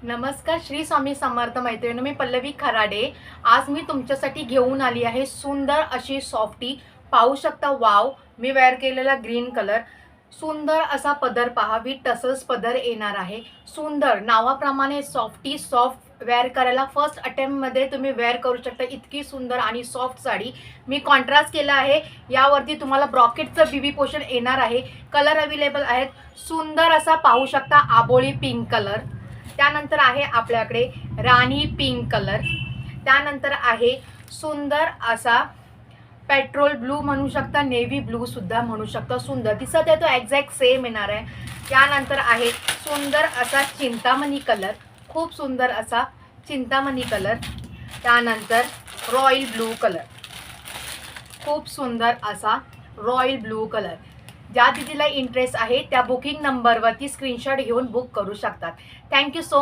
नमस्कार, श्री स्वामी समर्थ मैत्रिणी. मी पल्लवी खराडे. आज मी तुमच्यासाठी घेऊन आली आहे सुंदर अशी सॉफ्टी. पाहू शकता, वाव. मी वेअर केलेला ग्रीन कलर. सुंदर असा पदर पहा, विथ टसल्स पदर येणार आहे. सुंदर नावाप्रमाणे सॉफ्टी, सॉफ्ट वेअर करायला फर्स्ट अटेम्प्टमध्ये तुम्ही वेअर करू शकता. इतकी सुंदर आणि सॉफ्ट साडी मी कॉन्ट्रास्ट केला आहे. यावरती तुम्हाला ब्रॉकेटचं बीबी पोर्शन येणार आहे. कलर अवेलेबल आहेत. सुंदर असा पाहू शकता आबोळी पिंक कलर. त्यानंतर आहे आपल्याकडे राणी पिंक कलर. त्यानंतर आहे सुंदर असा पेट्रोल ब्लू म्हणू शकता, नेव्ही ब्लू सुद्धा म्हणू शकता. सुंदर दिसत आहे, तो एक्झॅक्ट सेम येणार आहे. त्यानंतर आहे सुंदर असा चिंतामणी कलर, खूप सुंदर असा चिंतामणी कलर. त्यानंतर रॉयल ब्लू कलर, खूप सुंदर असा रॉयल ब्लू कलर. ज्या दिदीला इंटरेस्ट आहे त्या बुकिंग नंबरवरती स्क्रीनशॉट घेऊन बुक करू शकतात. Thank you so